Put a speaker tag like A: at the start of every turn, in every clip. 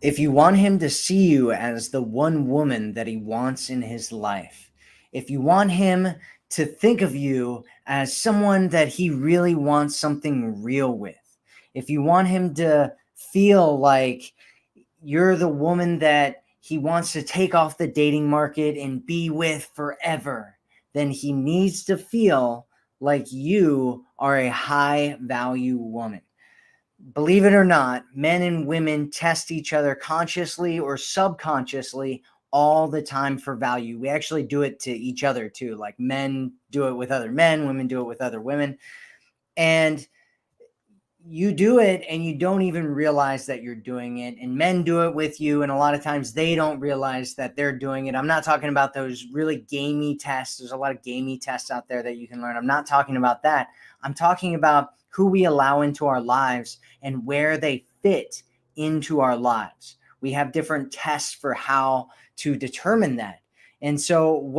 A: If you want him to see you as the one woman that he wants in his life, if you want him to think of you as someone that he really wants something real with, if you want him to feel like you're the woman that he wants to take off the dating market and be with forever, then he needs to feel like you are a high value woman. Believe it or not, men and women test each other consciously or subconsciously all the time for value. We actually do it to each other too. Like men do it with other men, women do it with other women. And you do it and you don't even realize that you're doing it. And men do it with you. And a lot of times they don't realize that they're doing it. I'm not talking about those really gamey tests. There's a lot of gamey tests out there that you can learn. I'm not talking about that. I'm talking about who we allow into our lives and where they fit into our lives. We have different tests for how to determine that. And so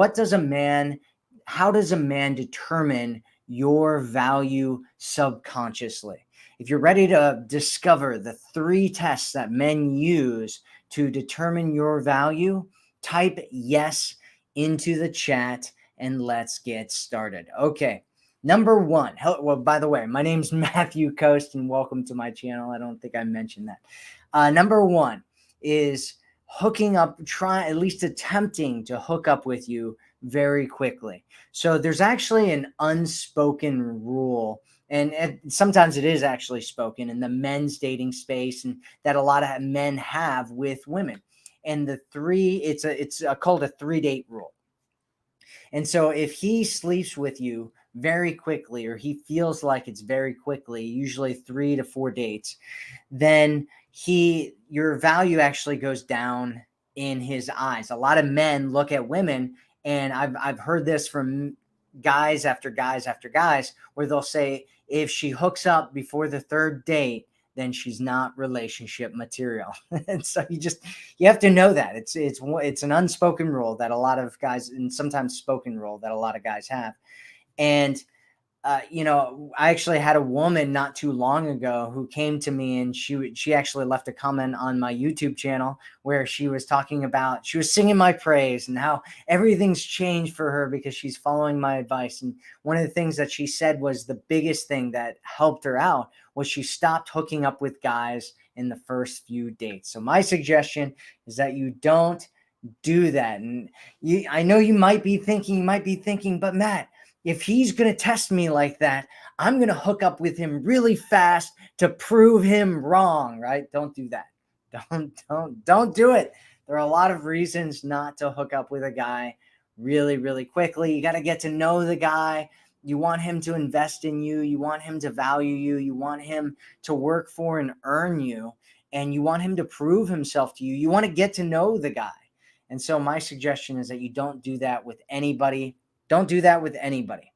A: how does a man determine your value subconsciously? If you're ready to discover the 3 tests that men use to determine your value, type yes into the chat and let's get started. Okay. Number 1. Well, by the way, my name's Matthew Coast and welcome to my channel. I don't think I mentioned that. Number 1 is hooking up, at least attempting to hook up with you very quickly. So there's actually an unspoken rule, and sometimes it is actually spoken in the men's dating space, and that a lot of men have with women. And it's called a 3-date rule. And so if he sleeps with you very quickly, or he feels like it's very quickly, usually 3 to 4 dates, then your value actually goes down in his eyes. A lot of men look at women, and I've heard this from guys after guys after guys, where they'll say, if she hooks up before the 3rd date, then she's not relationship material. And so you have to know that it's an unspoken rule that a lot of guys, and sometimes spoken rule that a lot of guys have. And I actually had a woman not too long ago who came to me, and she actually left a comment on my YouTube channel where she was singing my praise and how everything's changed for her because she's following my advice. And one of the things that she said was the biggest thing that helped her out was she stopped hooking up with guys in the first few dates. So my suggestion is that you don't do that. And I know you might be thinking, but Matt, if he's going to test me like that, I'm going to hook up with him really fast to prove him wrong, right? Don't do that. Don't do it. There are a lot of reasons not to hook up with a guy really, really quickly. You got to get to know the guy. You want him to invest in you. You want him to value you. You want him to work for and earn you. And you want him to prove himself to you. You want to get to know the guy. And so my suggestion is that you don't do that with anybody. Don't do that with anybody.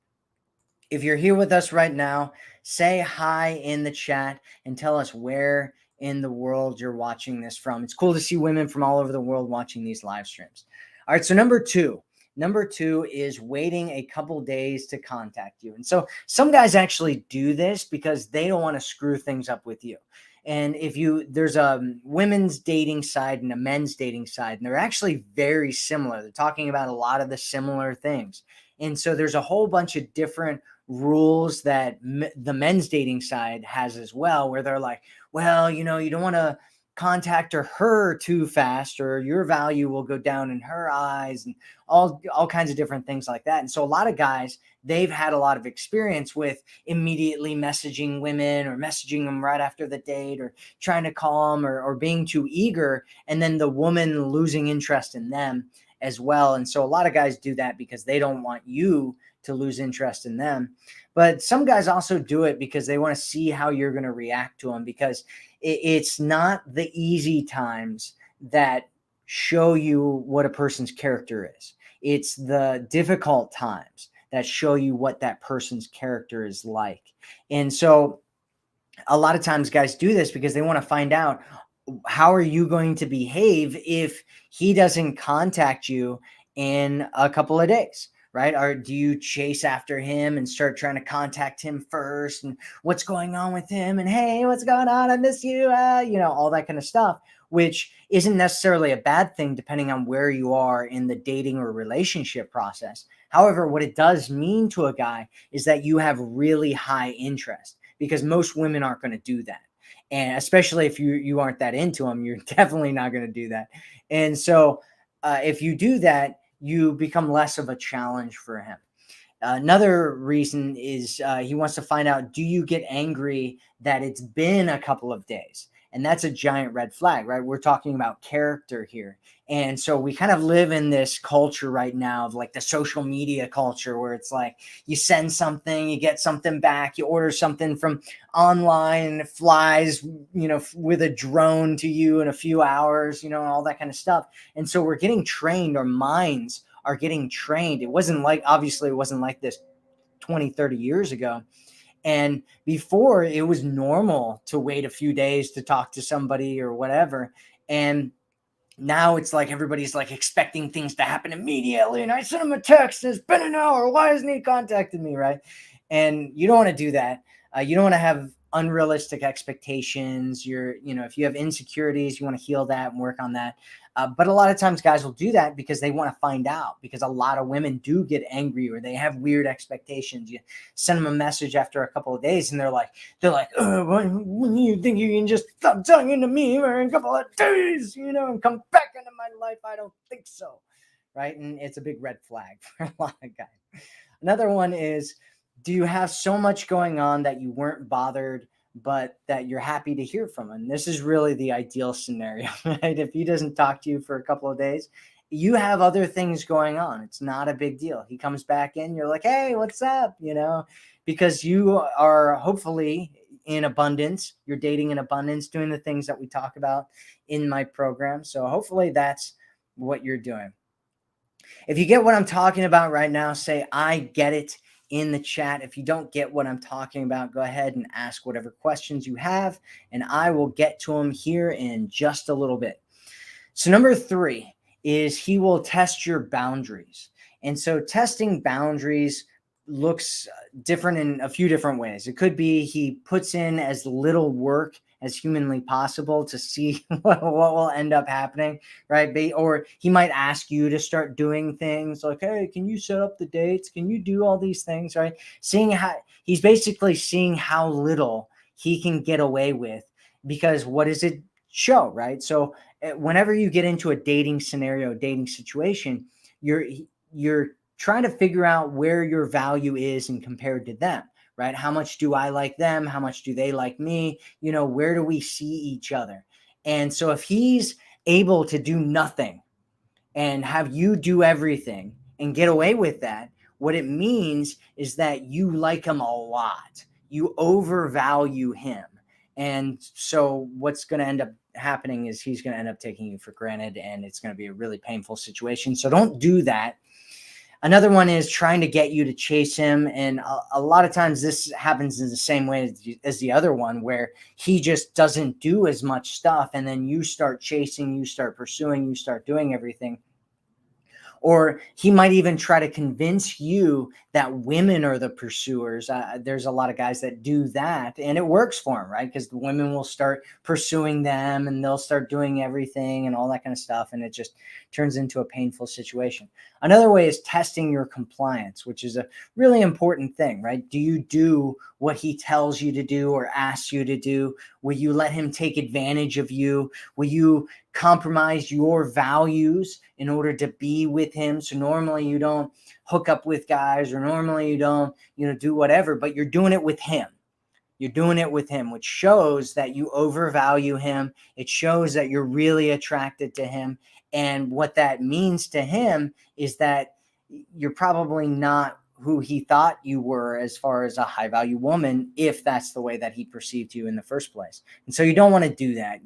A: If you're here with us right now, say hi in the chat and tell us where in the world you're watching this from. It's cool to see women from all over the world watching these live streams. All right, so number two is waiting a couple days to contact you. And so some guys actually do this because they don't want to screw things up with you. And there's a women's dating side and a men's dating side, and they're actually very similar. They're talking about a lot of the similar things. And so there's a whole bunch of different rules that the men's dating side has as well, where they're like, well, you don't want to contact her too fast, or your value will go down in her eyes, and all kinds of different things like that. And so a lot of guys, they've had a lot of experience with immediately messaging women or messaging them right after the date, or trying to call them, or being too eager, and then the woman losing interest in them as well. And so a lot of guys do that because they don't want you to lose interest in them. But some guys also do it because they want to see how you're going to react to them, because it's not the easy times that show you what a person's character is. It's the difficult times that show you what that person's character is like. And so a lot of times guys do this because they want to find out, how are you going to behave if he doesn't contact you in a couple of days, right? Or do you chase after him and start trying to contact him first, and what's going on with him, and hey, what's going on, I miss you, all that kind of stuff, which isn't necessarily a bad thing depending on where you are in the dating or relationship process. However, what it does mean to a guy is that you have really high interest, because most women aren't going to do that. And especially if you aren't that into them, you're definitely not going to do that. And so if you do that, you become less of a challenge for him. Another reason is he wants to find out, do you get angry that it's been a couple of days? And that's a giant red flag, right? We're talking about character here. And so we kind of live in this culture right now of like the social media culture, where it's like you send something, you get something back, you order something from online, and it flies, with a drone to you in a few hours, and all that kind of stuff. And so we're getting trained, our minds are getting trained. Obviously it wasn't like this 20, 30 years ago. And before, it was normal to wait a few days to talk to somebody or whatever. And now it's like everybody's like expecting things to happen immediately. And I sent him a text, it's been an hour, why hasn't he contacted me, right? And you don't want to do that. You don't want to have unrealistic expectations. If you have insecurities, you want to heal that and work on that. But a lot of times guys will do that because they want to find out, because a lot of women do get angry or they have weird expectations. You send them a message after a couple of days and they're like, when you think you can just stop talking to me for a couple of days, and come back into my life? I don't think so. Right. And it's a big red flag for a lot of guys. Another one is, do you have so much going on that you weren't bothered, but that you're happy to hear from him? This is really the ideal scenario, right? If he doesn't talk to you for a couple of days, you have other things going on. It's not a big deal. He comes back in, you're like, hey, what's up? Because you are hopefully in abundance. You're dating in abundance, doing the things that we talk about in my program. So hopefully that's what you're doing. If you get what I'm talking about right now, say, I get it in the chat. If you don't get what I'm talking about, go ahead and ask whatever questions you have, and I will get to them here in just a little bit. So number 3 is he will test your boundaries. And so testing boundaries looks different in a few different ways. It could be he puts in as little work as humanly possible to see what will end up happening, right? Or he might ask you to start doing things like, hey, can you set up the dates? Can you do all these things, right? He's basically seeing how little he can get away with, because what does it show, right? So whenever you get into a dating scenario, dating situation, you're trying to figure out where your value is and compared to them, right? How much do I like them? How much do they like me? Where do we see each other? And so if he's able to do nothing and have you do everything and get away with that, what it means is that you like him a lot. You overvalue him. And so what's going to end up happening is he's going to end up taking you for granted, and it's going to be a really painful situation. So don't do that. Another one is trying to get you to chase him. And a lot of times this happens in the same way as the other one, where he just doesn't do as much stuff. And then you start chasing, you start pursuing, you start doing everything. Or he might even try to convince you that women are the pursuers. There's a lot of guys that do that, and it works for them, right? Because the women will start pursuing them and they'll start doing everything and all that kind of stuff. And it just turns into a painful situation. Another way is testing your compliance, which is a really important thing, right? Do you do what he tells you to do or asks you to do? Will you let him take advantage of you? Will you compromise your values in order to be with him? So normally you don't hook up with guys, or normally you don't, do whatever, but you're doing it with him. You're doing it with him, which shows that you overvalue him. It shows that you're really attracted to him. And what that means to him is that you're probably not who he thought you were as far as a high value woman, if that's the way that he perceived you in the first place. And so you don't want to do that.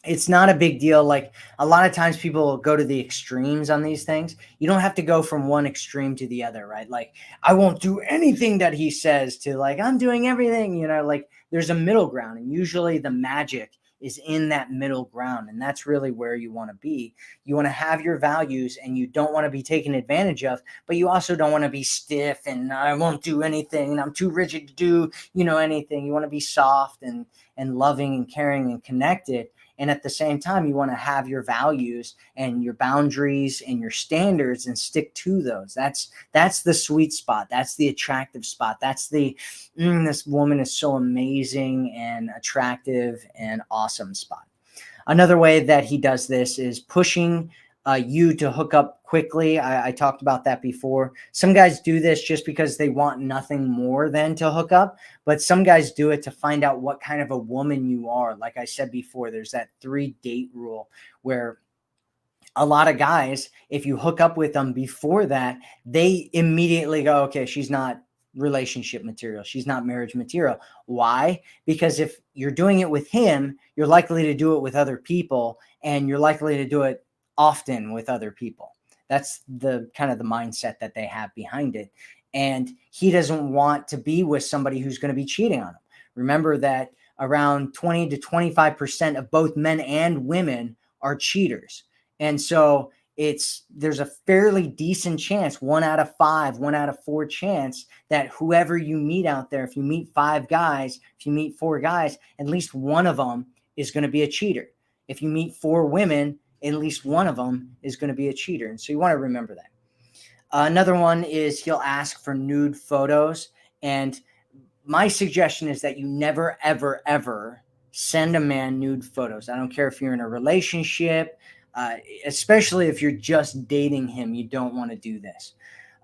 A: It's not a big deal. Like a lot of times people go to the extremes on these things. You don't have to go from one extreme to the other, right? Like, I won't do anything that he says, to like, I'm doing everything, like there's a middle ground. And usually the magic is in that middle ground. And that's really where you want to be. You want to have your values and you don't want to be taken advantage of, but you also don't want to be stiff and I won't do anything and I'm too rigid to do, anything. You want to be soft and loving and caring and connected. And at the same time, you want to have your values and your boundaries and your standards and stick to those. That's the sweet spot. That's the attractive spot. That's this woman is so amazing and attractive and awesome spot. Another way that he does this is pushing you to hook up quickly. I talked about that before. Some guys do this just because they want nothing more than to hook up, but some guys do it to find out what kind of a woman you are. Like I said before, there's that 3-date rule where a lot of guys, if you hook up with them before that, they immediately go, okay, she's not relationship material. She's not marriage material. Why? Because if you're doing it with him, you're likely to do it with other people and you're likely to do it often with other people. That's the kind of the mindset that they have behind it. And he doesn't want to be with somebody who's going to be cheating on him. Remember that around 20 to 25% of both men and women are cheaters. And so there's a fairly decent chance, 1 out of 5, 1 out of 4 chance that whoever you meet out there, if you meet 5 guys, if you meet 4 guys, at least one of them is going to be a cheater. If you meet 4 women, at least one of them is going to be a cheater. And so you want to remember that. Another one is he'll ask for nude photos. And my suggestion is that you never, ever, ever send a man nude photos. I don't care if you're in a relationship, especially if you're just dating him, you don't want to do this.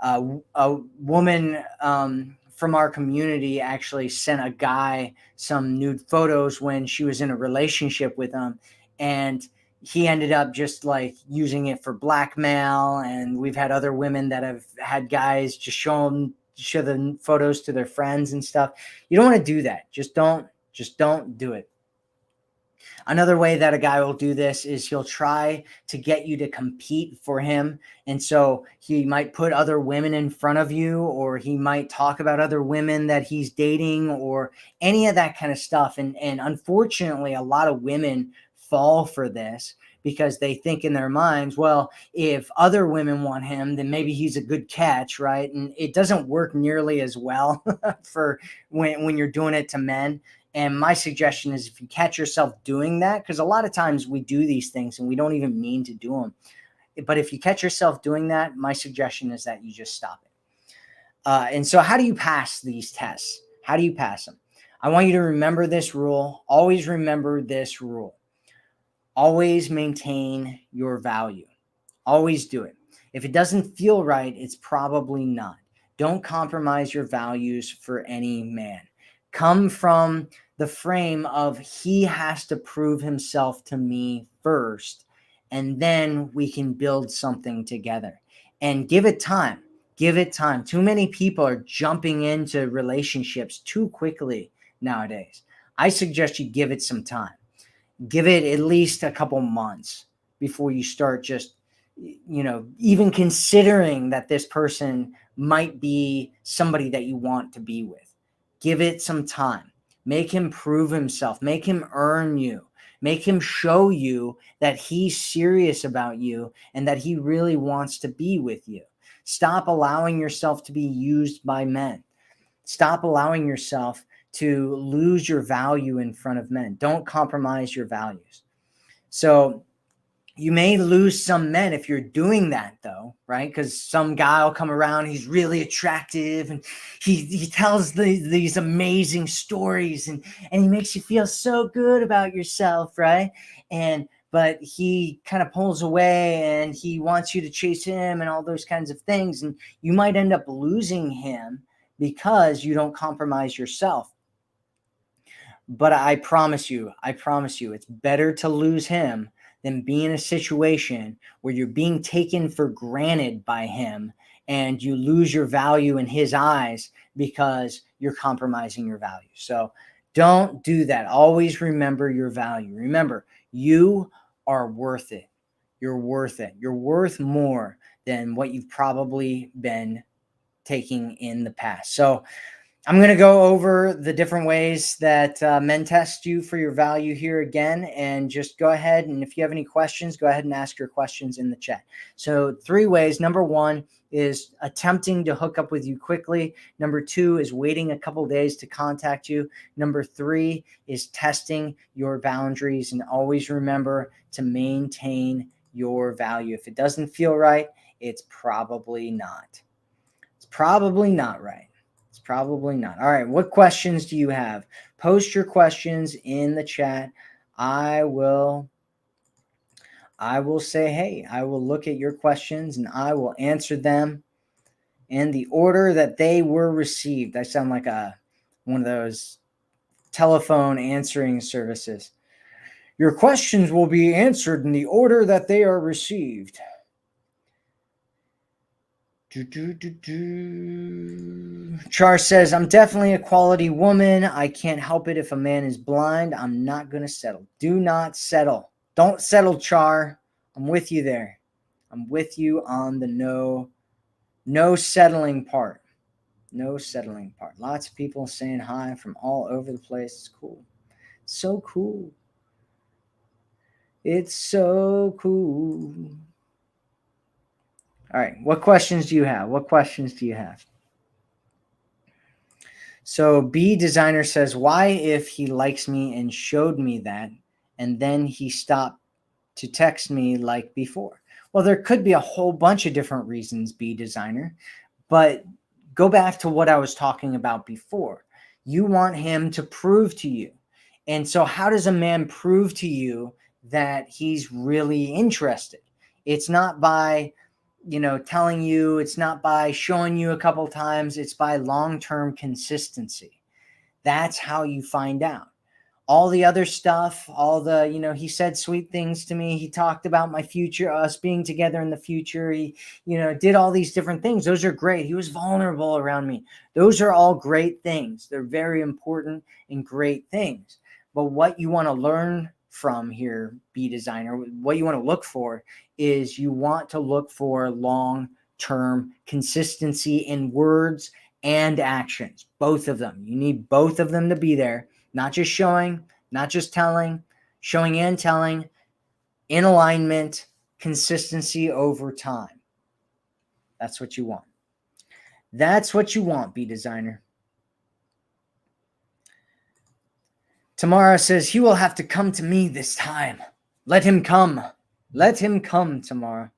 A: A woman from our community actually sent a guy some nude photos when she was in a relationship with him, and he ended up just like using it for blackmail. And we've had other women that have had guys just show the photos to their friends and stuff. You don't want to do that. Just don't do it. Another way that a guy will do this is he'll try to get you to compete for him. And so he might put other women in front of you, or he might talk about other women that he's dating, or any of that kind of stuff. And unfortunately, a lot of women fall for this because they think in their minds, well, if other women want him, then maybe he's a good catch, right? And it doesn't work nearly as well for when you're doing it to men. And my suggestion is if you catch yourself doing that, because a lot of times we do these things and we don't even mean to do them. But if you catch yourself doing that, my suggestion is that you just stop it. And so how do you pass these tests? How do you pass them? I want you to remember this rule. Always remember this rule. Always maintain your value. Always do it. If it doesn't feel right, it's probably not. Don't compromise your values for any man. Come from the frame of he has to prove himself to me first, and then we can build something together. And give it time. Give it time. Too many people are jumping into relationships too quickly nowadays. I suggest you give it some time. Give it at least a couple months before you start just, even considering that this person might be somebody that you want to be with. Give it some time. Make him prove himself. Make him earn you. Make him show you that he's serious about you and that he really wants to be with you. Stop allowing yourself to be used by men. Stop allowing yourself to lose your value in front of men. Don't compromise your values. So you may lose some men if you're doing that, though, right? Because some guy will come around, he's really attractive, and he tells these amazing stories, and he makes you feel so good about yourself, right? But he kind of pulls away, and he wants you to chase him and all those kinds of things, and you might end up losing him because you don't compromise yourself. But I promise you, it's better to lose him than be in a situation where you're being taken for granted by him and you lose your value in his eyes because you're compromising your value. So don't do that. Always remember your value. Remember, you are worth it. You're worth it. You're worth more than what you've probably been taking in the past. So I'm going to go over the different ways that men test you for your value here again, and just go ahead. And if you have any questions, go ahead and ask your questions in the chat. So 3 ways. Number 1 is attempting to hook up with you quickly. Number 2 is waiting a couple days to contact you. Number 3 is testing your boundaries, and always remember to maintain your value. If it doesn't feel right, it's probably not. It's probably not right. It's probably not. All right. What questions do you have? Post your questions in the chat. I will say, hey, I will look at your questions and I will answer them in the order that they were received. I sound like one of those telephone answering services. Your questions will be answered in the order that they are received. Char says, I'm definitely a quality woman. I can't help it if a man is blind. I'm not going to settle. Do not settle. Don't settle, Char. I'm with you there. I'm with you on the no settling part. No settling part. Lots of people saying hi from all over the place. It's cool. So cool. It's so cool. All right. What questions do you have? What questions do you have? So B Designer says, why if he likes me and showed me that, and then he stopped to text me like before? Well, there could be a whole bunch of different reasons, B Designer, but go back to what I was talking about before. You want him to prove to you. And so how does a man prove to you that he's really interested? It's not by telling you, it's not by showing you a couple times, it's by long-term consistency. That's how you find out. All the other stuff, all the, he said sweet things to me. He talked about my future, us being together in the future. He, did all these different things. Those are great. He was vulnerable around me. Those are all great things. They're very important and great things. But what you want to learn from here, B Designer, what you want to look for is you want to look for long-term consistency in words and actions, both of them. You need both of them to be there, not just showing, not just telling, showing and telling, in alignment, consistency over time. That's what you want. That's what you want, B Designer. Tamara says, he will have to come to me this time. Let him come. Let him come, Tamara.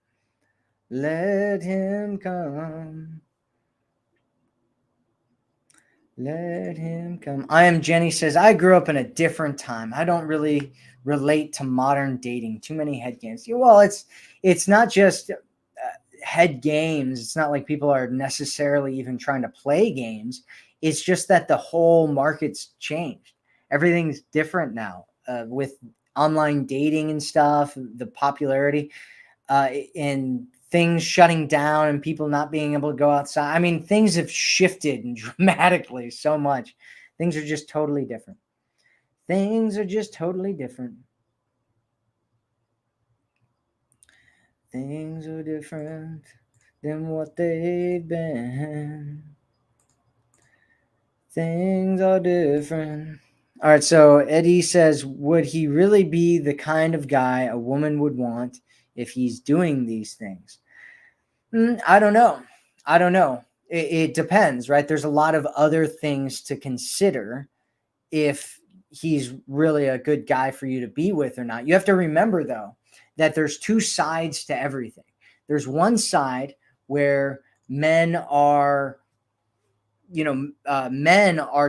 A: Let him come. Let him come. I am Jenny says, I grew up in a different time. I don't really relate to modern dating. Too many head games. Well, it's not just head games. It's not like people are necessarily even trying to play games. It's just that the whole market's changed. Everything's different now with online dating and stuff, the popularity and things shutting down and people not being able to go outside. I mean, things have shifted dramatically so much. Things are just totally different. Things are just totally different. Things are different than what they've been. Things are different. All right, so Eddie says, would he really be the kind of guy a woman would want if he's doing these things? I don't know. It depends, right? There's a lot of other things to consider if he's really a good guy for you to be with or not. You have to remember, though, that there's 2 sides to everything. There's one side where men are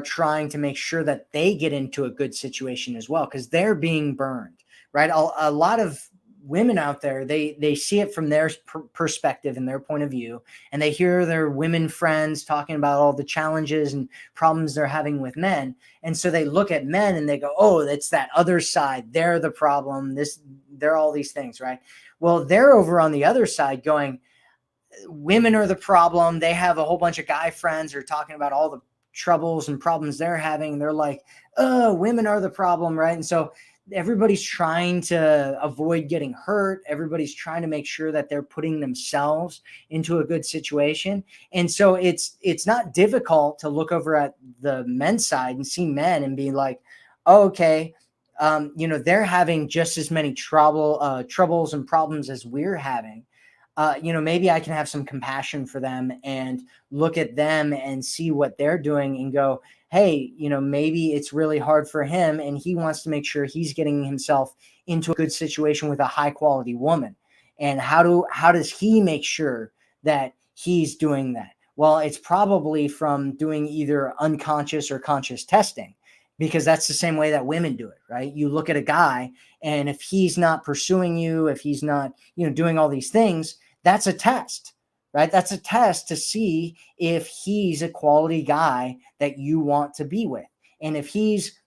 A: trying to make sure that they get into a good situation as well, because they're being burned, right? A lot of women out there, they see it from their perspective and their point of view, and they hear their women friends talking about all the challenges and problems they're having with men, and so they look at men and they go, oh, it's that other side, they're the problem, they're all these things, right? Well, they're over on the other side going, women are the problem. They have a whole bunch of guy friends who are talking about all the troubles and problems they're having. They're like, oh, women are the problem, right? And so everybody's trying to avoid getting hurt. Everybody's trying to make sure that they're putting themselves into a good situation. And so it's not difficult to look over at the men's side and see men and be like, oh, okay, they're having just as many troubles and problems as we're having. Maybe I can have some compassion for them and look at them and see what they're doing and go, hey, maybe it's really hard for him and he wants to make sure he's getting himself into a good situation with a high quality woman. And how does he make sure that he's doing that? Well, it's probably from doing either unconscious or conscious testing, because that's the same way that women do it, right? You look at a guy, and if he's not pursuing you, if he's not, doing all these things, that's a test, right? That's a test to see if he's a quality guy that you want to be with. And if he's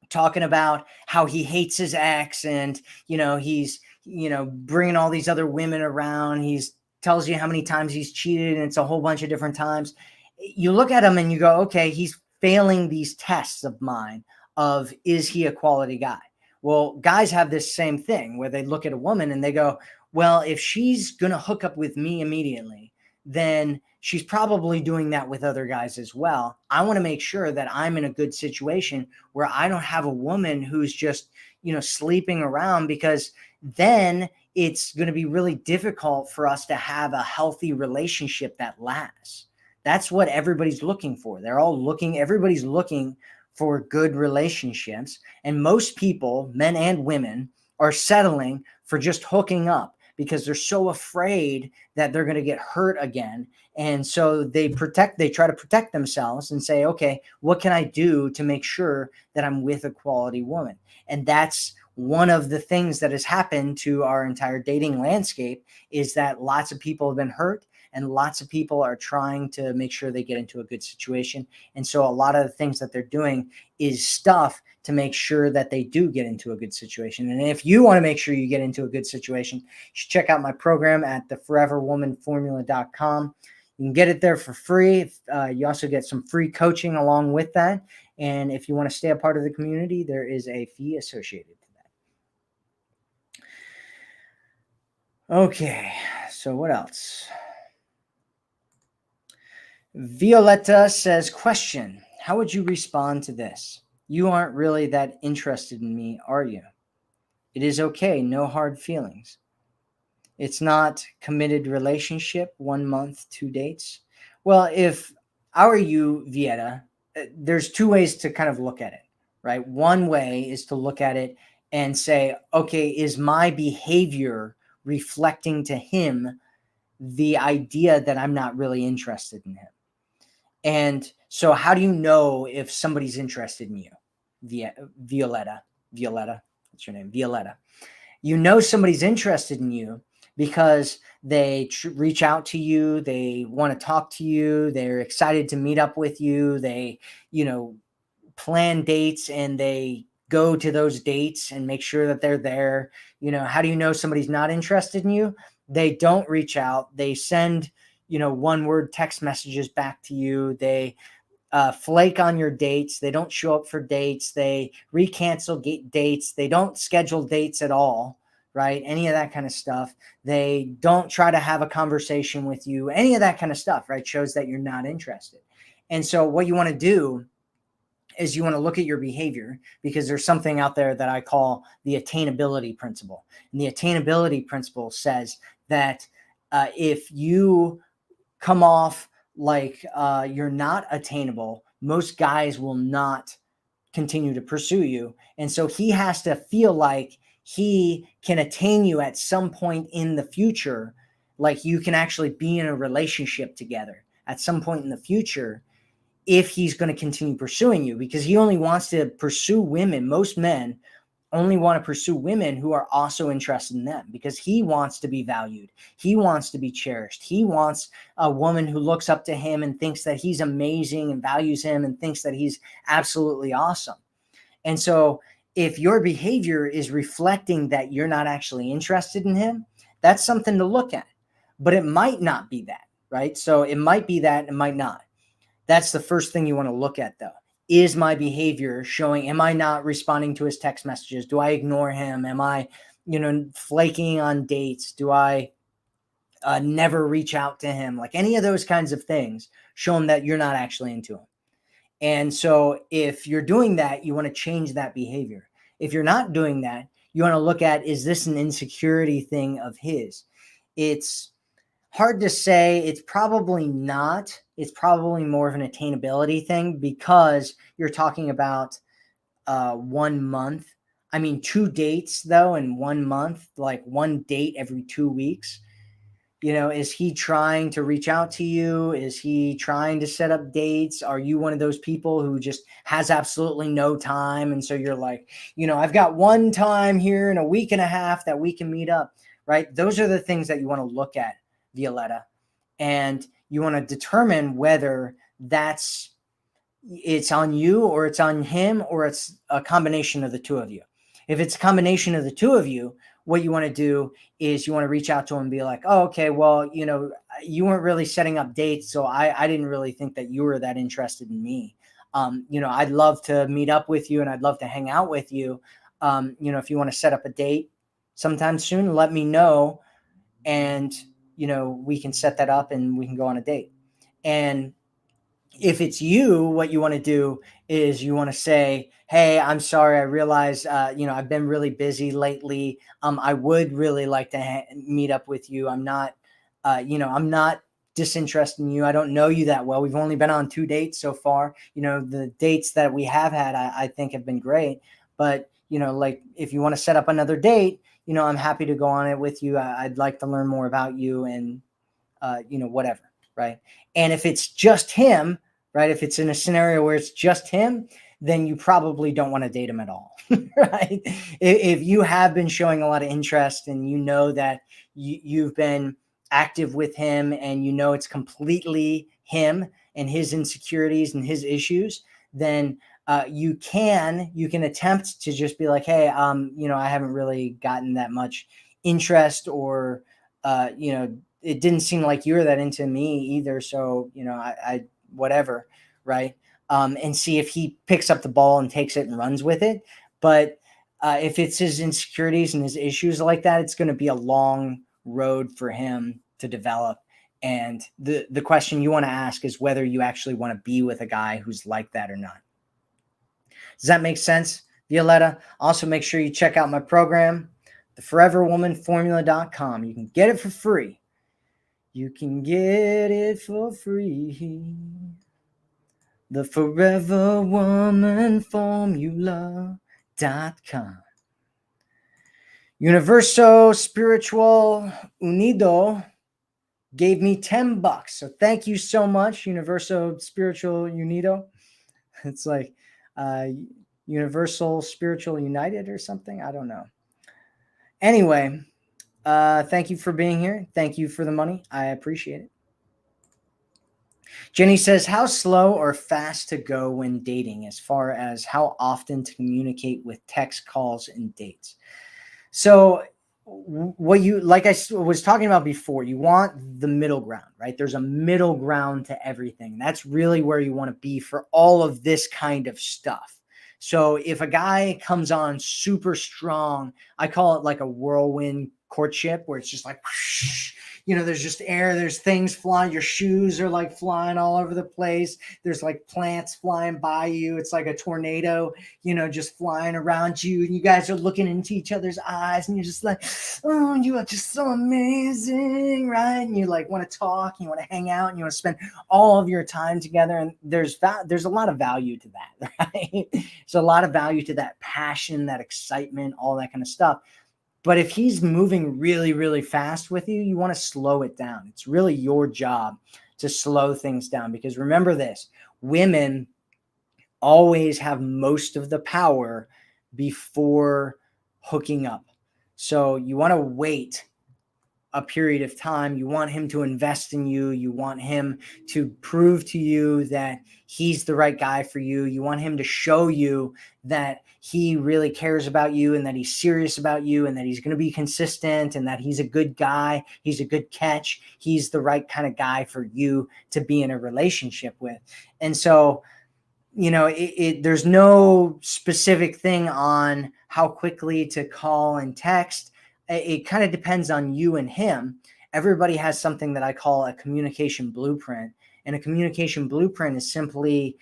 A: talking about how he hates his ex, and he's bringing all these other women around, he's tells you how many times he's cheated, and it's a whole bunch of different times, you look at him and you go, okay, he's failing these tests of mine of, is he a quality guy? Well, guys have this same thing where they look at a woman and they go, well, if she's going to hook up with me immediately, then she's probably doing that with other guys as well. I want to make sure that I'm in a good situation where I don't have a woman who's just, sleeping around, because then it's going to be really difficult for us to have a healthy relationship that lasts. That's what everybody's looking for. Everybody's looking for good relationships. And most people, men and women, are settling for just hooking up because they're so afraid that they're going to get hurt again. And so they try to protect themselves and say, okay, what can I do to make sure that I'm with a quality woman? And that's one of the things that has happened to our entire dating landscape, is that lots of people have been hurt and lots of people are trying to make sure they get into a good situation. And so a lot of the things that they're doing is stuff to make sure that they do get into a good situation. And if you want to make sure you get into a good situation, you should check out my program at theforeverwomanformula.com. You can get it there for free. You also get some free coaching along with that. And if you want to stay a part of the community, there is a fee associated to that. Okay, so what else? Violetta says, question, how would you respond to this? You aren't really that interested in me, are you? It is okay, no hard feelings. It's not committed relationship, 1 month, 2 dates. Well, if I were you, Vieta, there's two ways to kind of look at it, right? One way is to look at it and say, okay, is my behavior reflecting to him the idea that I'm not really interested in him? And so how do you know if somebody's interested in you? Violetta, what's your name? Violetta. You know somebody's interested in you because they reach out to you, they want to talk to you, they're excited to meet up with you, they, plan dates and they go to those dates and make sure that they're there. How do you know somebody's not interested in you? They don't reach out. They send, one-word text messages back to you. They flake on your dates. They don't show up for dates. They recancel dates. They don't schedule dates at all, right? Any of that kind of stuff. They don't try to have a conversation with you. Any of that kind of stuff, right? Shows that you're not interested. And so what you want to do is you want to look at your behavior, because there's something out there that I call the attainability principle. And the attainability principle says that if you come off like you're not attainable, most guys will not continue to pursue you. And so he has to feel like he can attain you at some point in the future, like you can actually be in a relationship together at some point in the future, if he's going to continue pursuing you, because he only wants to pursue women. Most men only want to pursue women who are also interested in them, because he wants to be valued. He wants to be cherished. He wants a woman who looks up to him and thinks that he's amazing and values him and thinks that he's absolutely awesome. And so if your behavior is reflecting that you're not actually interested in him, that's something to look at. But it might not be that, right? So it might be that, it might not. That's the first thing you want to look at, though. is my behavior showing? Am I not responding to his text messages? Do I ignore him? Am I, flaking on dates? Do I never reach out to him? Like any of those kinds of things show him that you're not actually into him. And so if you're doing that, you want to change that behavior. If you're not doing that, you want to look at, is this an insecurity thing of his? It's hard to say. It's probably not. It's probably more of an attainability thing, because you're talking about 1 month. I mean, 2 dates though in 1 month, like one date every 2 weeks. Is he trying to reach out to you? Is he trying to set up dates? Are you one of those people who just has absolutely no time? And so you're like, I've got one time here in a week and a half that we can meet up, right? Those are the things that you want to look at, Violetta. And you want to determine whether it's on you or it's on him, or it's a combination of the two of you. If it's a combination of the two of you, what you want to do is you want to reach out to him and be like, oh, okay, well, you weren't really setting up dates, so I didn't really think that you were that interested in me. I'd love to meet up with you and I'd love to hang out with you. If you want to set up a date sometime soon, let me know, and we can set that up and we can go on a date. And if it's you, what you want to do is you want to say, hey, I'm sorry, I realize I've been really busy lately. I would really like to meet up with you. I'm not I'm not disinterested in you. I don't know you that well. We've only been on 2 dates so far. The dates that we have had, I think, have been great. But like, if you want to set up another date, I'm happy to go on it with you. I'd like to learn more about you, and whatever, right? And if it's just him, right, if it's in a scenario where it's just him, then you probably don't want to date him at all, right? If you have been showing a lot of interest and that you've been active with him, and it's completely him and his insecurities and his issues, then you can attempt to just be like, hey, I haven't really gotten that much interest, or it didn't seem like you were that into me either, so I whatever, right? And see if he picks up the ball and takes it and runs with it. But if it's his insecurities and his issues like that, it's going to be a long road for him to develop. And the question you want to ask is whether you actually want to be with a guy who's like that or not. Does that make sense, Violetta? Also, make sure you check out my program, theforeverwomanformula.com. You can get it for free. You can get it for free. The foreverwomanformula.com. Universo Spiritual Unido gave me $10. So thank you so much, Universo Spiritual Unido. It's like Universal Spiritual United or something. I don't know. Anyway, thank you for being here. Thank you for the money. I appreciate it. Jenny says, how slow or fast to go when dating, as far as how often to communicate with text, calls, and dates? So what you, like I was talking about before, you want the middle ground, right? There's a middle ground to everything. That's really where you want to be for all of this kind of stuff. So if a guy comes on super strong, I call it like a whirlwind courtship, where it's just like, whoosh, there's just air, there's things flying, your shoes are like flying all over the place, there's like plants flying by you, it's like a tornado, just flying around you, and you guys are looking into each other's eyes, and you're just like, oh, you are just so amazing, right? And you like want to talk, you want to hang out, and you want to spend all of your time together, and there's a lot of value to that, right? There's a lot of value to that passion, that excitement, all that kind of stuff. But if he's moving really, really fast with you, you want to slow it down. It's really your job to slow things down, because remember this, women always have most of the power before hooking up. So you want to wait a period of time. You want him to invest in you. You want him to prove to you that he's the right guy for you. You want him to show you that he really cares about you, and that he's serious about you, and that he's going to be consistent, and that he's a good guy. He's a good catch. He's the right kind of guy for you to be in a relationship with. And so there's no specific thing on how quickly to call and text. It kind of depends on you and him. Everybody has something that I call a communication blueprint. And a communication blueprint is simply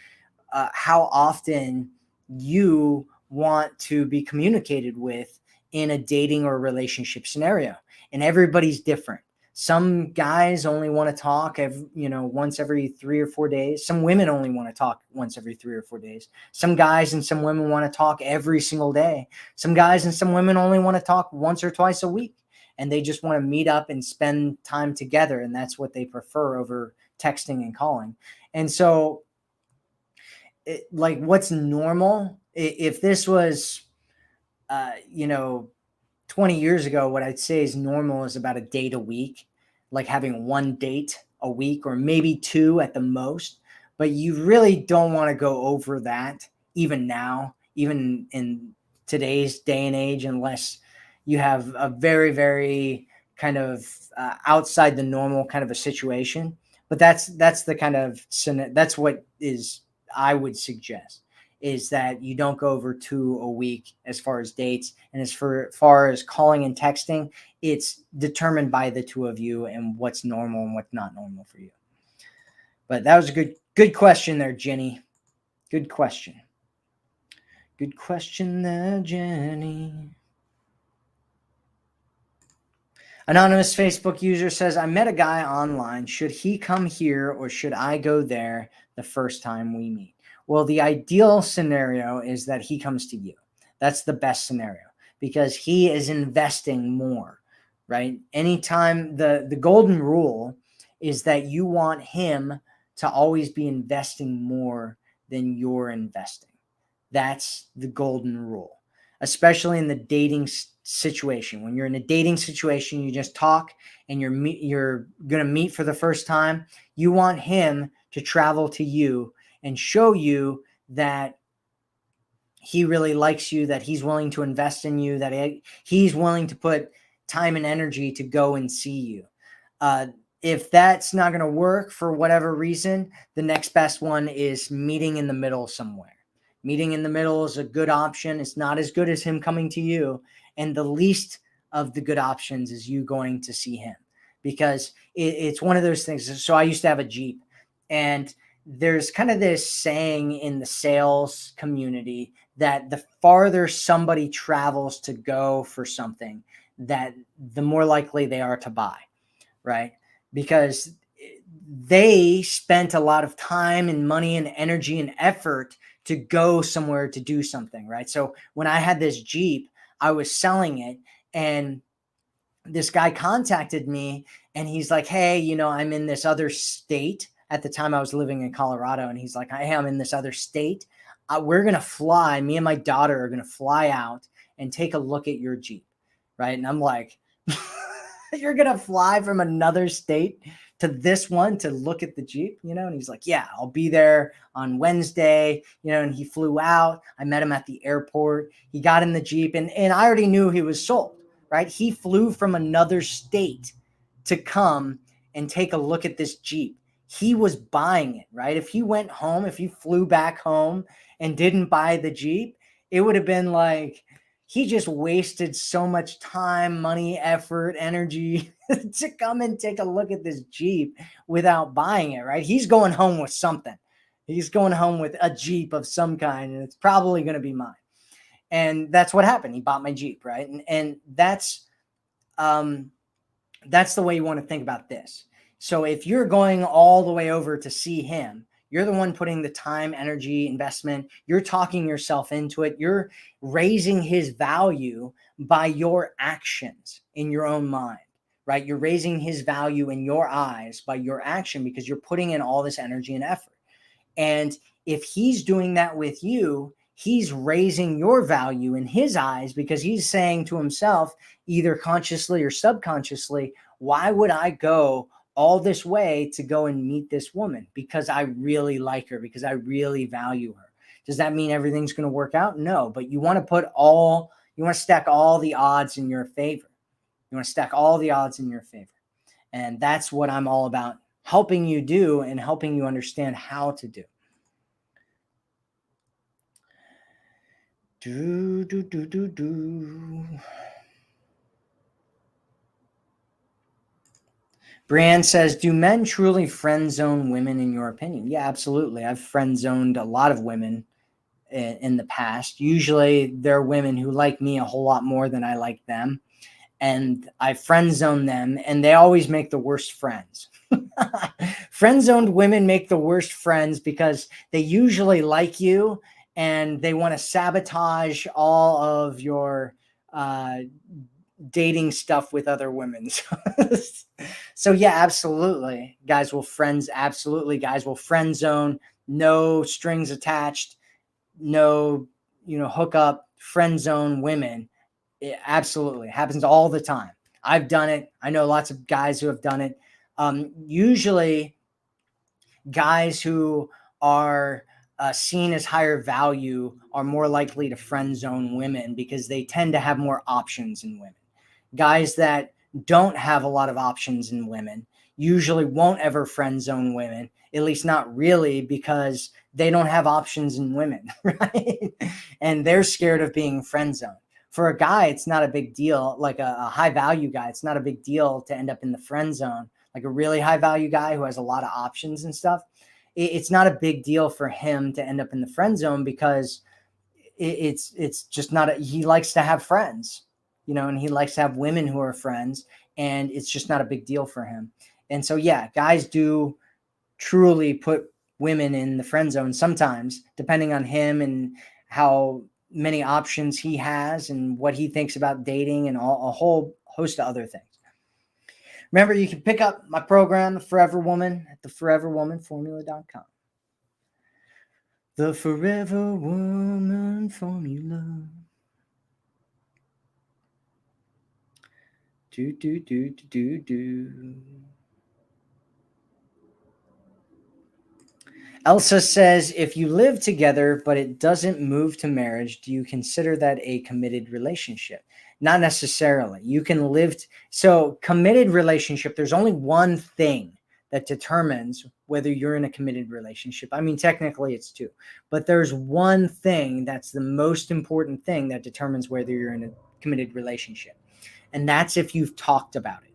A: how often you want to be communicated with in a dating or relationship scenario. And everybody's different. Some guys only want to talk once every 3 or 4 days. Some women only want to talk once every 3 or 4 days. Some guys and some women want to talk every single day. Some guys and some women only want to talk once or twice a week, and they just want to meet up and spend time together, and that's what they prefer over texting and calling. And so like, what's normal? If this was, uh, you know, 20 years ago, what I'd say is normal is about a date a week, like having one date a week or maybe two at the most. But you really don't want to go over that even now, even in today's day and age, unless you have a very, very kind of outside the normal kind of a situation. But that's the kind of that's what is I would suggest, is that you don't go over two a week as far as dates. And as far as calling and texting, it's determined by the two of you and what's normal and what's not normal for you. But that was a good question there, Jenny. Good question. Good question there, Jenny. Anonymous Facebook user says, I met a guy online. Should he come here or should I go there the first time we meet? Well, the ideal scenario is that he comes to you. That's the best scenario because he is investing more, right? Anytime the golden rule is that you want him to always be investing more than you're investing. That's the golden rule, especially in the dating situation. When you're in a dating situation, you just talk and you're going to meet for the first time. You want him to travel to you and show you that he really likes you, that he's willing to invest in you, that he's willing to put time and energy to go and see you. If that's not going to work for whatever reason, the next best one is meeting in the middle somewhere. Meeting in the middle is a good option. It's not as good as him coming to you. And the least of the good options is you going to see him, because it's one of those things. So I used to have a Jeep, and there's kind of this saying in the sales community that the farther somebody travels to go for something, that the more likely they are to buy, right? Because they spent a lot of time and money and energy and effort to go somewhere to do something, right? So when I had this Jeep, I was selling it, and this guy contacted me, and he's like, hey, I'm in this other state. At the time I was living in Colorado, and he's like, hey, I'm in this other state. We're going to fly. Me and my daughter are going to fly out and take a look at your Jeep. Right. And I'm like, you're going to fly from another state to this one to look at the Jeep, and he's like, yeah, I'll be there on Wednesday, and he flew out. I met him at the airport. He got in the Jeep, and I already knew he was sold, right? He flew from another state to come and take a look at this Jeep. He was buying it, right? If he went home, if he flew back home and didn't buy the Jeep, it would have been like, he just wasted so much time, money, effort, energy to come and take a look at this Jeep without buying it, right? He's going home with something. He's going home with a Jeep of some kind, and it's probably going to be mine. And that's what happened. He bought my Jeep, right? And that's the way you want to think about this. So if you're going all the way over to see him, you're the one putting the time, energy, investment. You're talking yourself into it. You're raising his value by your actions in your own mind, right? You're raising his value in your eyes by your action because you're putting in all this energy and effort. And if he's doing that with you, he's raising your value in his eyes because he's saying to himself, either consciously or subconsciously, why would I go all this way to go and meet this woman? Because I really like her, because I really value her. Does that mean everything's going to work out? No, but you want to stack all the odds in your favor. You want to stack all the odds in your favor. And that's what I'm all about, helping you do and helping you understand how to do. Do, do, do, do, do. Brienne says, do men truly friend zone women in your opinion? Yeah, absolutely. I've friend zoned a lot of women in the past. Usually they're women who like me a whole lot more than I like them. And I friend zone them, and they always make the worst friends. Friend zoned women make the worst friends because they usually like you and they want to sabotage all of your dating stuff with other women. So yeah, absolutely. Guys will friend zone, no strings attached, no, hook up, friend zone women. It absolutely happens all the time. I've done it. I know lots of guys who have done it. Usually guys who are seen as higher value are more likely to friend zone women because they tend to have more options in women. Guys that don't have a lot of options in women usually won't ever friend zone women, at least not really, because they don't have options in women, right? And they're scared of being friend zoned. For a guy, it's not a big deal. Like a high value guy, it's not a big deal to end up in the friend zone. Like a really high value guy who has a lot of options and stuff, it's not a big deal for him to end up in the friend zone because it's just not he likes to have friends, and he likes to have women who are friends, and it's just not a big deal for him. And so yeah, guys do truly put women in the friend zone sometimes, depending on him and how many options he has and what he thinks about dating and a whole host of other things. Remember, you can pick up my program, The Forever Woman, at theforeverwomanformula.com. The Forever Woman Formula. Do, do, do, do, do, do. Elsa says, if you live together but it doesn't move to marriage, do you consider that a committed relationship? Not necessarily. You can so committed relationship, there's only one thing that determines whether you're in a committed relationship. I mean, technically it's two, but there's one thing that's the most important thing that determines whether you're in a committed relationship. And that's if you've talked about it.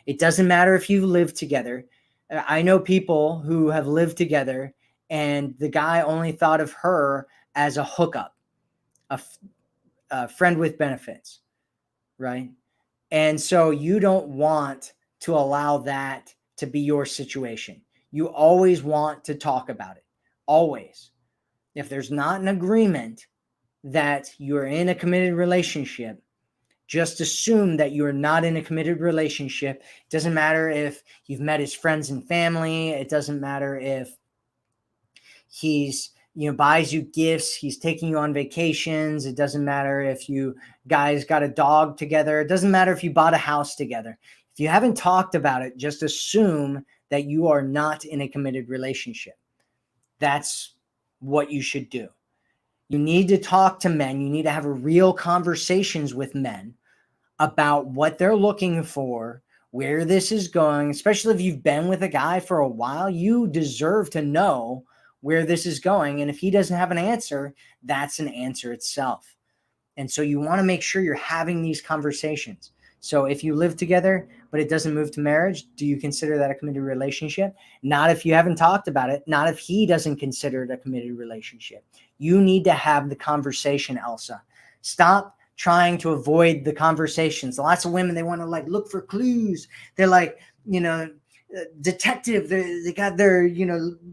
A: It doesn't matter if you live together. I know people who have lived together and the guy only thought of her as a hookup, a friend with benefits, right? And so you don't want to allow that to be your situation. You always want to talk about it. Always. If there's not an agreement that you're in a committed relationship, just assume that you're not in a committed relationship. It doesn't matter if you've met his friends and family. It doesn't matter if he's buys you gifts, he's taking you on vacations. It doesn't matter if you guys got a dog together. It doesn't matter if you bought a house together. If you haven't talked about it, just assume that you are not in a committed relationship. That's what you should do. You need to talk to men. You need to have real conversations with men about what they're looking for, where this is going, especially if you've been with a guy for a while. You deserve to know where this is going. And if he doesn't have an answer, that's an answer itself. And so you want to make sure you're having these conversations. So if you live together, but it doesn't move to marriage, do you consider that a committed relationship? Not if you haven't talked about it. Not if he doesn't consider it a committed relationship. You need to have the conversation, Elsa. Stop trying to avoid the conversations. Lots of women, they want to look for clues. They're like, detective. They got their,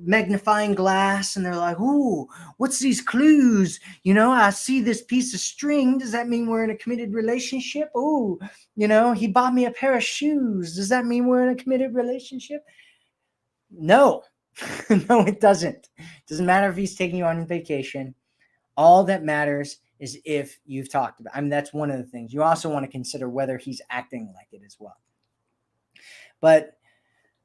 A: magnifying glass, and they're like, ooh, what's these clues? I see this piece of string. Does that mean we're in a committed relationship? Oh, he bought me a pair of shoes. Does that mean we're in a committed relationship? No, no, it doesn't. It doesn't matter if he's taking you on vacation. All that matters is if you've talked about it. I mean, that's one of the things. You also want to consider whether he's acting like it as well. But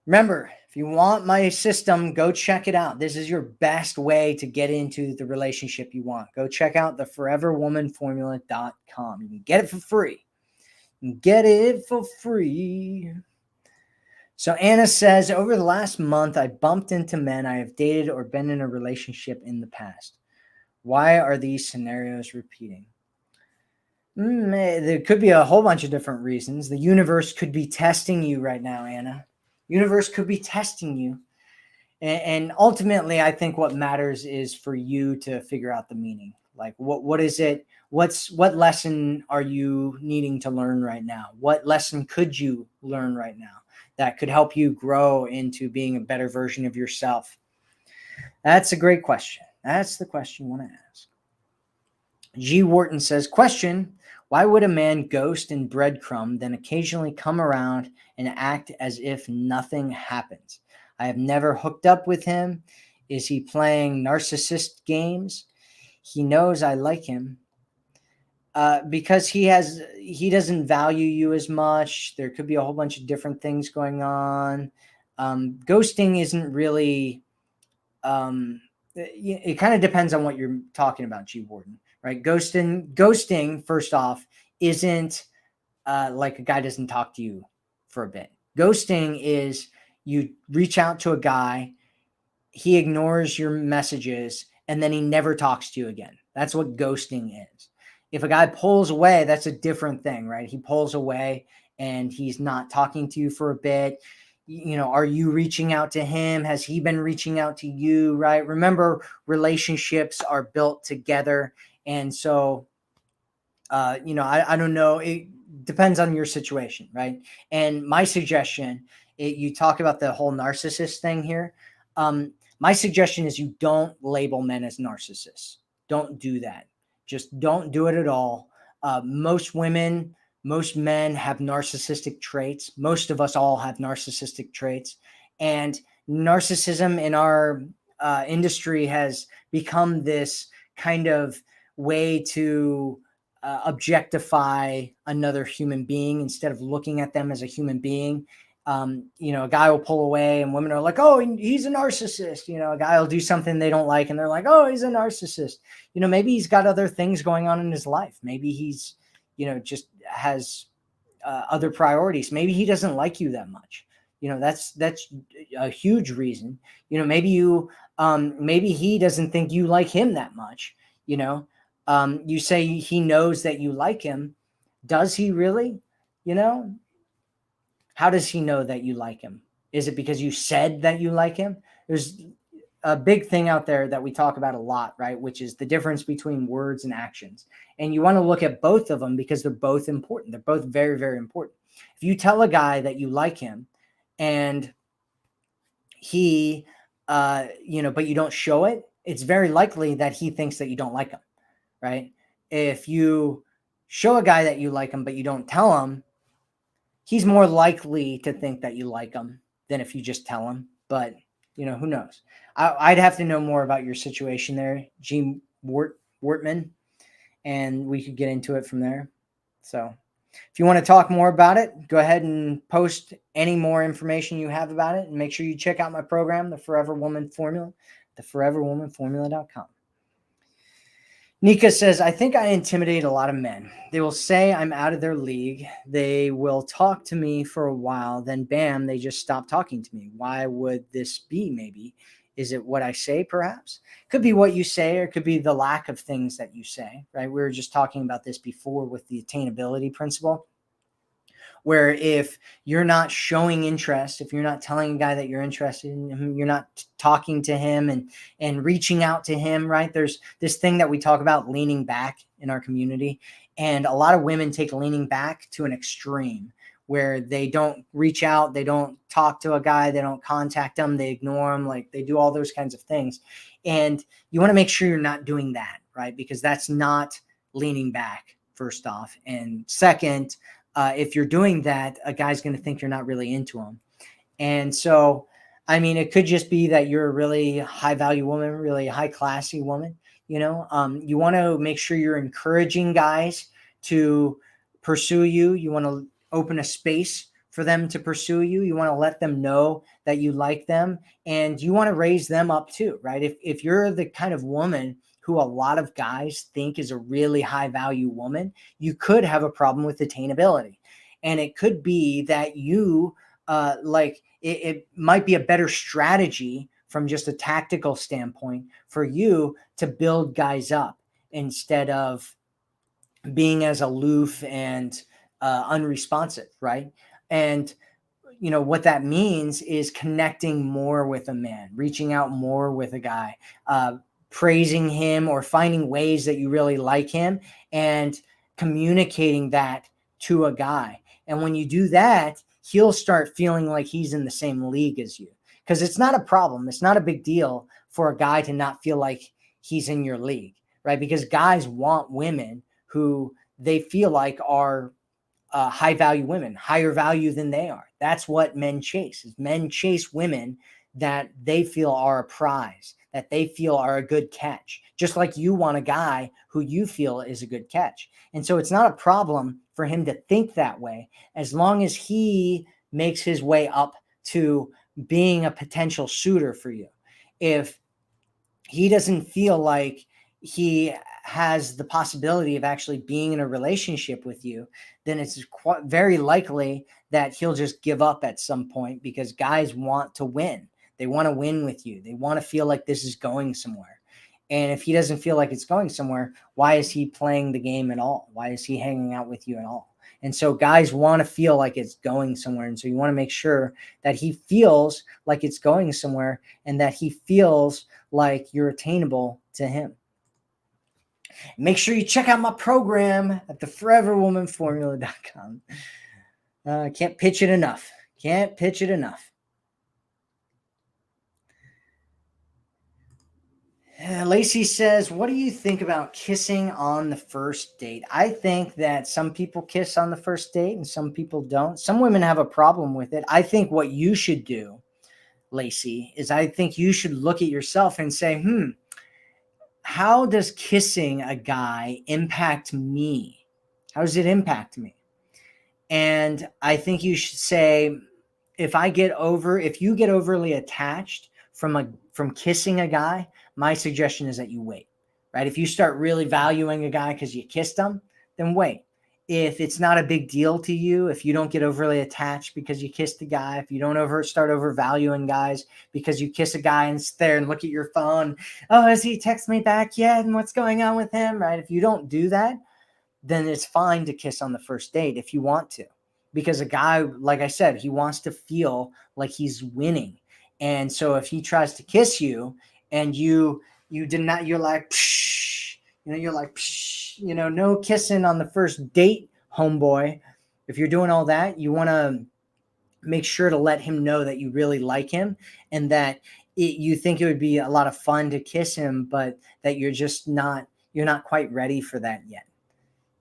A: remember, if you want my system, go check it out. This is your best way to get into the relationship you want. Go check out theforeverwomanformula.com. You can get it for free. You can get it for free. So Anna says, over the last month, I bumped into men I have dated or been in a relationship in the past. Why are these scenarios repeating? There could be a whole bunch of different reasons. The universe could be testing you right now, Anna. Universe could be testing you. And ultimately, I think what matters is for you to figure out the meaning. Like, what is it? What lesson are you needing to learn right now? What lesson could you learn right now that could help you grow into being a better version of yourself? That's a great question. That's the question you want to ask. G. Wharton says, question, why would a man ghost and breadcrumb, then occasionally come around and act as if nothing happens? I have never hooked up with him. Is he playing narcissist games? He knows I like him. Because he doesn't value you as much. There could be a whole bunch of different things going on. Ghosting isn't really it kind of depends on what you're talking about, G. Warden, right? Ghosting, first off, isn't like a guy doesn't talk to you for a bit. Ghosting is you reach out to a guy, he ignores your messages, and then he never talks to you again. That's what ghosting is. If a guy pulls away, that's a different thing, right? He pulls away and he's not talking to you for a bit. Are you reaching out to him? Has he been reaching out to you, right? Remember, relationships are built together. And so, I don't know. It depends on your situation, right? And my suggestion, you talk about the whole narcissist thing here. My suggestion is you don't label men as narcissists. Don't do that. Just don't do it at all. Most women, most men have narcissistic traits. Most of us all have narcissistic traits. And narcissism in our industry has become this kind of way to objectify another human being instead of looking at them as a human being. A guy will pull away and women are like, oh, he's a narcissist. A guy will do something they don't like and they're like, oh, he's a narcissist. Maybe he's got other things going on in his life. Maybe he's, just has other priorities. Maybe he doesn't like you that much. That's a huge reason. Maybe maybe he doesn't think you like him that much. You say he knows that you like him. Does he really? How does he know that you like him? Is it because you said that you like him? There's a big thing out there that we talk about a lot, right? Which is the difference between words and actions. And you want to look at both of them because they're both important. They're both very, very important. If you tell a guy that you like him and he, but you don't show it, it's very likely that he thinks that you don't like him, right? If you show a guy that you like him, but you don't tell him, he's more likely to think that you like him than if you just tell him. But, who knows? I'd have to know more about your situation there, Gene Wortman, and we could get into it from there. So if you want to talk more about it, go ahead and post any more information you have about it. And make sure you check out my program, The Forever Woman Formula, theforeverwomanformula.com. Nika says, I think I intimidate a lot of men. They will say I'm out of their league. They will talk to me for a while. Then, bam, they just stop talking to me. Why would this be, maybe? Is it what I say, perhaps? Could be what you say, or it could be the lack of things that you say, right? We were just talking about this before with the attainability principle, where if you're not showing interest, if you're not telling a guy that you're interested in him, you're not talking to him and reaching out to him, right? There's this thing that we talk about, leaning back, in our community. And a lot of women take leaning back to an extreme where they don't reach out, they don't talk to a guy, they don't contact them, they ignore him, like they do all those kinds of things. And you want to make sure you're not doing that, right? Because that's not leaning back, first off. And second, if you're doing that, a guy's going to think you're not really into him. And so, it could just be that you're a really high value woman, really high classy woman. You want to make sure you're encouraging guys to pursue you. You want to open a space for them to pursue you. You want to let them know that you like them, and you want to raise them up too, right? If you're the kind of woman who a lot of guys think is a really high value woman, you could have a problem with attainability. And it could be that you it might be a better strategy from just a tactical standpoint for you to build guys up instead of being as aloof and unresponsive, right? And what that means is connecting more with a man, reaching out more with a guy, praising him or finding ways that you really like him and communicating that to a guy. And when you do that, he'll start feeling like he's in the same league as you, because it's not a problem. It's not a big deal for a guy to not feel like he's in your league, right? Because guys want women who they feel like are high value women, higher value than they are. That's what men chase. Men chase women that they feel are a prize, that they feel are a good catch, just like you want a guy who you feel is a good catch. And so it's not a problem for him to think that way, as long as he makes his way up to being a potential suitor for you. If he doesn't feel like he has the possibility of actually being in a relationship with you, then it's very likely that he'll just give up at some point, because guys want to win. They want to win with you. They want to feel like this is going somewhere. And if he doesn't feel like it's going somewhere, why is he playing the game at all? Why is he hanging out with you at all? And so guys want to feel like it's going somewhere. And so you want to make sure that he feels like it's going somewhere and that he feels like you're attainable to him. Make sure you check out my program at theforeverwomanformula.com. Can't pitch it enough. Can't pitch it enough. Lacey says, what do you think about kissing on the first date? I think that some people kiss on the first date and some people don't. Some women have a problem with it. I think what you should do, Lacey, is I think you should look at yourself and say, how does kissing a guy impact me? How does it impact me? And I think you should say, if you get overly attached from kissing a guy, my suggestion is that you wait, right? If you start really valuing a guy because you kissed him, then wait. If it's not a big deal to you, if you don't get overly attached because you kissed a guy, if you don't start overvaluing guys because you kiss a guy and sit there and look at your phone, oh, has he texted me back yet? And what's going on with him, right? If you don't do that, then it's fine to kiss on the first date if you want to. Because a guy, like I said, he wants to feel like he's winning. And so if he tries to kiss you and you did not, you're like, psh, you're like, psh, no kissing on the first date, homeboy. If you're doing all that, you want to make sure to let him know that you really like him and that you think it would be a lot of fun to kiss him, but that you're not quite ready for that yet.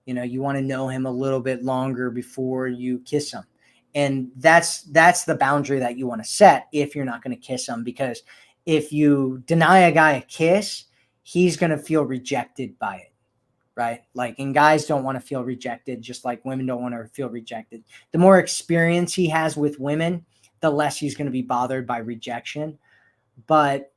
A: You want to know him a little bit longer before you kiss him. And that's the boundary that you want to set if you're not going to kiss him, because if you deny a guy a kiss, he's going to feel rejected by it, right? And guys don't want to feel rejected, just like women don't want to feel rejected. The more experience he has with women, the less he's going to be bothered by rejection. But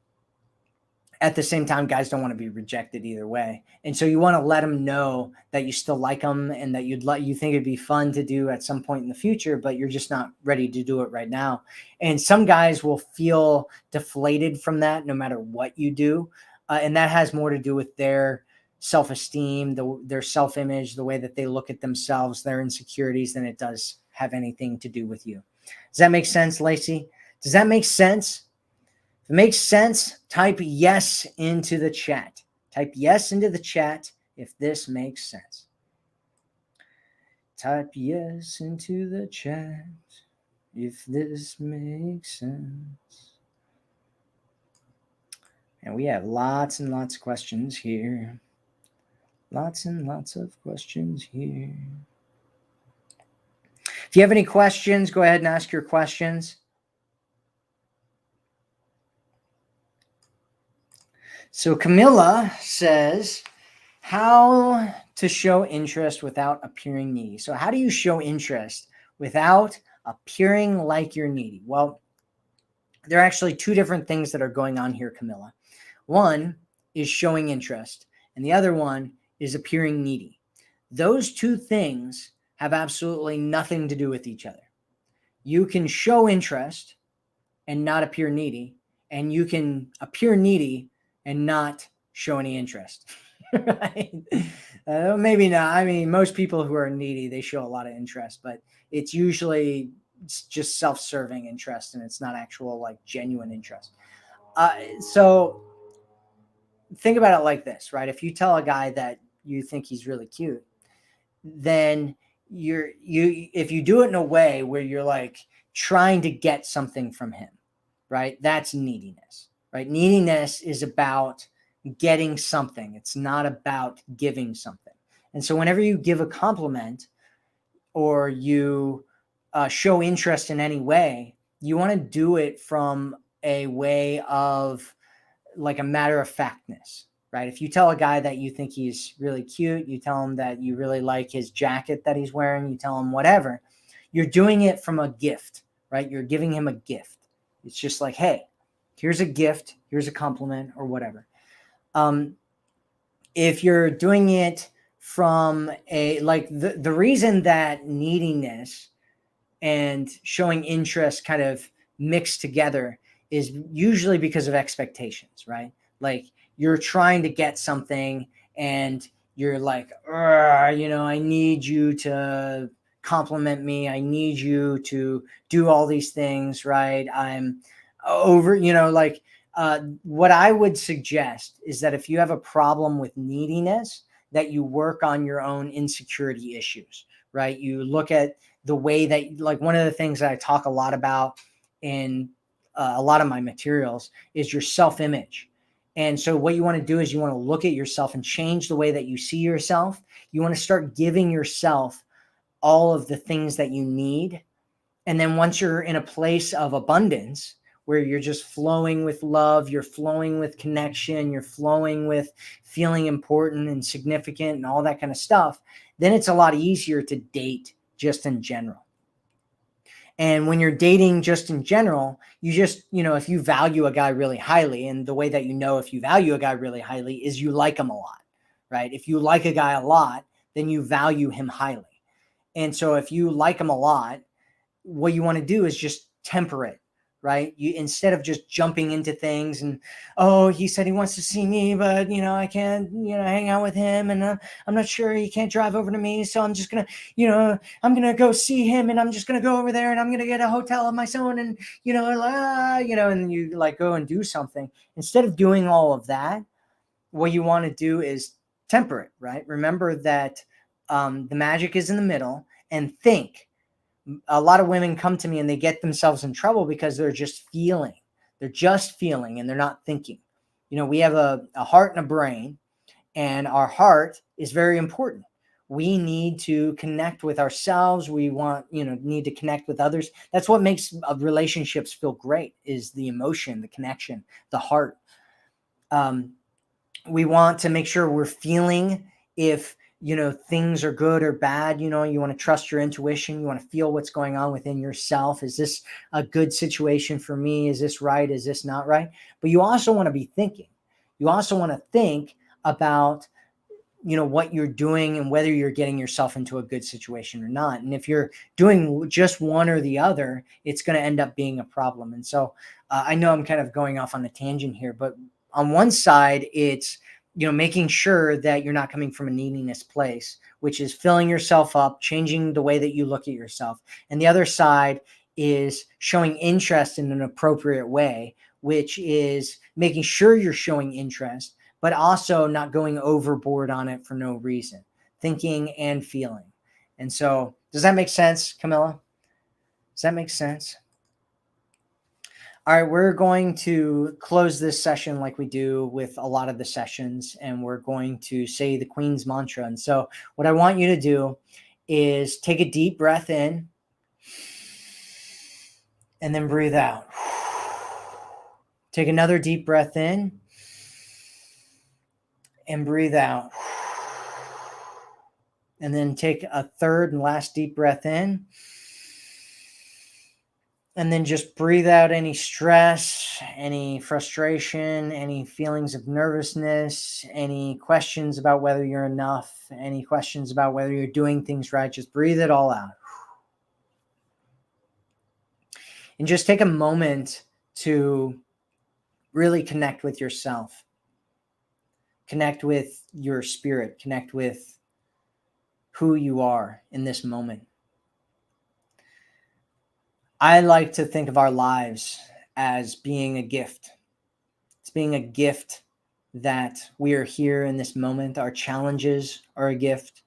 A: at the same time, guys don't want to be rejected either way. And so you want to let them know that you still like them and that you think it'd be fun to do at some point in the future, but you're just not ready to do it right now. And some guys will feel deflated from that no matter what you do. And that has more to do with their self-esteem, their self-image, the way that they look at themselves, their insecurities, than it does have anything to do with you. Does that make sense, Lacey? Does that make sense? If it makes sense, type yes into the chat. Type yes into the chat if this makes sense. Type yes into the chat if this makes sense. And we have lots and lots of questions here. Lots and lots of questions here. If you have any questions, go ahead and ask your questions. So Camilla says, how to show interest without appearing needy. So how do you show interest without appearing like you're needy? Well, there are actually two different things that are going on here, Camilla. One is showing interest, and the other one is appearing needy. Those two things have absolutely nothing to do with each other. You can show interest and not appear needy, and you can appear needy and not show any interest. Right? Maybe not. I mean, most people who are needy, they show a lot of interest, but it's usually just self-serving interest, and it's not actual like genuine interest. So think about it like this, right? If you tell a guy that you think he's really cute, then if you do it in a way where you're like trying to get something from him, right? That's neediness, right? Neediness is about getting something. It's not about giving something. And so whenever you give a compliment or you show interest in any way, you want to do it from a way of like a matter of factness, right? If you tell a guy that you think he's really cute, you tell him that you really like his jacket that he's wearing, you tell him whatever, you're doing it from a gift, right? You're giving him a gift. It's just like, hey, here's a gift, here's a compliment or whatever. If you're doing it from a, like the reason that neediness and showing interest kind of mixed together is usually because of expectations, right? Like you're trying to get something and you're like, I need you to compliment me. I need you to do all these things, right? I'm over, what I would suggest is that if you have a problem with neediness, that you work on your own insecurity issues, right? You look at the way that, like, one of the things that I talk a lot about in a lot of my materials is your self-image. And so what you want to do is you want to look at yourself and change the way that you see yourself. You want to start giving yourself all of the things that you need. And then once you're in a place of abundance where you're just flowing with love, you're flowing with connection, you're flowing with feeling important and significant and all that kind of stuff, then it's a lot easier to date just in general. And when you're dating just in general, you just, if you value a guy really highly, and the way that you know if you value a guy really highly is you like him a lot, right? If you like a guy a lot, then you value him highly. And so if you like him a lot, what you want to do is just temper it, right? You, instead of just jumping into things and, oh, he said he wants to see me, but I can't, hang out with him, and I'm not sure, he can't drive over to me, so I'm just gonna, I'm gonna go see him, and I'm just gonna go over there, and I'm gonna get a hotel of my own, and and you like go and do something. Instead of doing all of that, what you want to do is temper it, right? Remember that the magic is in the middle, and think. A lot of women come to me and they get themselves in trouble because they're just feeling. They're just feeling and they're not thinking. We have a heart and a brain, and our heart is very important. We need to connect with ourselves. We need to connect with others. That's what makes relationships feel great, is the emotion, the connection, the heart. We want to make sure we're feeling if things are good or bad. You want to trust your intuition. You want to feel what's going on within yourself. Is this a good situation for me? Is this right? Is this not right? But you also want to be thinking. You also want to think about what you're doing and whether you're getting yourself into a good situation or not. And if you're doing just one or the other, it's going to end up being a problem. And so I know I'm kind of going off on a tangent here, but on one side, it's making sure that you're not coming from a neediness place, which is filling yourself up, changing the way that you look at yourself. And the other side is showing interest in an appropriate way, which is making sure you're showing interest, but also not going overboard on it for no reason, thinking and feeling. And so, does that make sense, Camilla? Does that make sense? All right, we're going to close this session like we do with a lot of the sessions, and we're going to say the Queen's mantra. And so what I want you to do is take a deep breath in and then breathe out. Take another deep breath in and breathe out. And then take a third and last deep breath in. And then just breathe out any stress, any frustration, any feelings of nervousness, any questions about whether you're enough, any questions about whether you're doing things right. Just breathe it all out. And just take a moment to Really connect with yourself. Connect with your spirit. Connect with who you are in this moment. I like to think of our lives as being a gift. It's being a gift that we are here in this moment. Our challenges are a gift.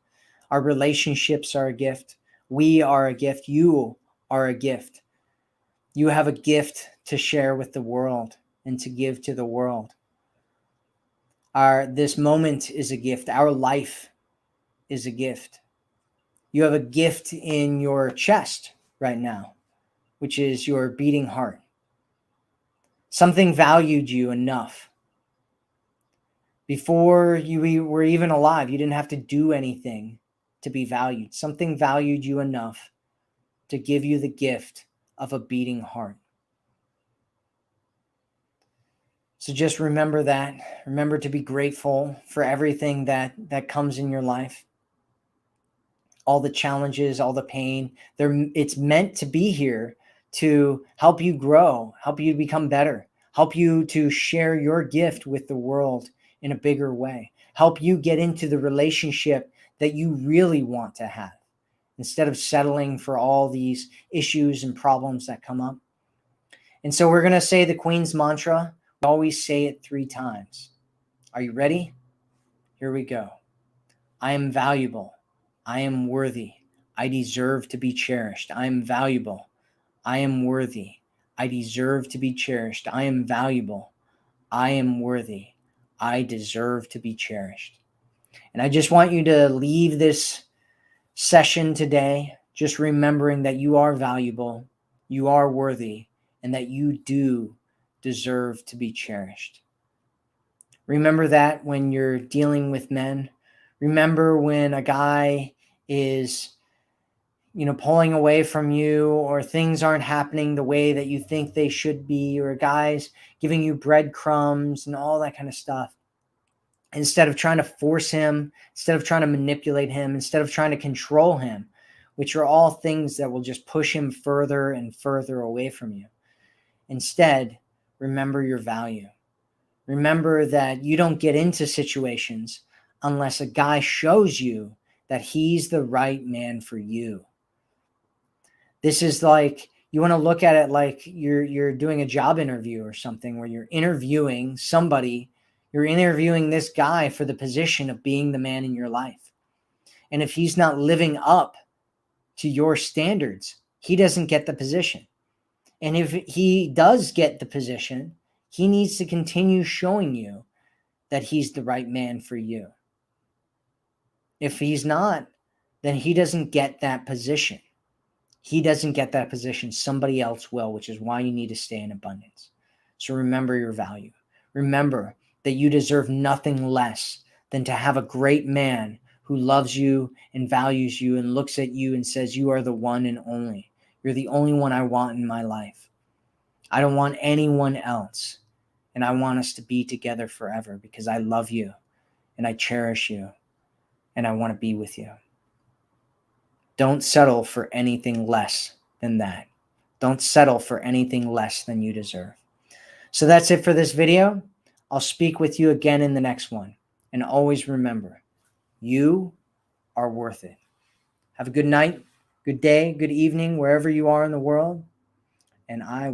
A: Our relationships are a gift. We are a gift. You are a gift. You have a gift to share with the world and to give to the world. This moment is a gift. Our life is a gift. You have a gift in your chest right now, which is your beating heart. Something valued you enough. Before you were even alive, you didn't have to do anything to be valued. Something valued you enough to give you the gift of a beating heart. So just remember that. Remember to be grateful for everything that comes in your life. All the challenges, all the pain. It's meant to be here to help you grow, help you become better, help you to share your gift with the world in a bigger way, help you get into the relationship that you really want to have instead of settling for all these issues and problems that come up. And so we're going to say the Queen's mantra. We always say it 3 times. Are you ready? Here we go. I am valuable. I am worthy. I deserve to be cherished. I am valuable. I am worthy. I deserve to be cherished. I am valuable. I am worthy. I deserve to be cherished. And I just want you to leave this session today just remembering that you are valuable, you are worthy, and that you do deserve to be cherished. Remember that when you're dealing with men. Remember when a guy is, pulling away from you, or things aren't happening the way that you think they should be, or a guy's giving you breadcrumbs and all that kind of stuff. Instead of trying to force him, instead of trying to manipulate him, instead of trying to control him, which are all things that will just push him further and further away from you. Instead, remember your value. Remember that you don't get into situations unless a guy shows you that he's the right man for you. This is like, you want to look at it like you're doing a job interview or something, where you're interviewing somebody. You're interviewing this guy for the position of being the man in your life. And if he's not living up to your standards, he doesn't get the position. And if he does get the position, he needs to continue showing you that he's the right man for you. If he's not, then he doesn't get that position. He doesn't get that position. Somebody else will, which is why you need to stay in abundance. So remember your value. Remember that you deserve nothing less than to have a great man who loves you and values you and looks at you and says, you are the one and only. You're the only one I want in my life. I don't want anyone else. And I want us to be together forever because I love you and I cherish you and I want to be with you. Don't settle for anything less than that. Don't settle for anything less than you deserve. So that's it for this video. I'll speak with you again in the next one. And always remember, you are worth it. Have a good night, good day, good evening, wherever you are in the world. And I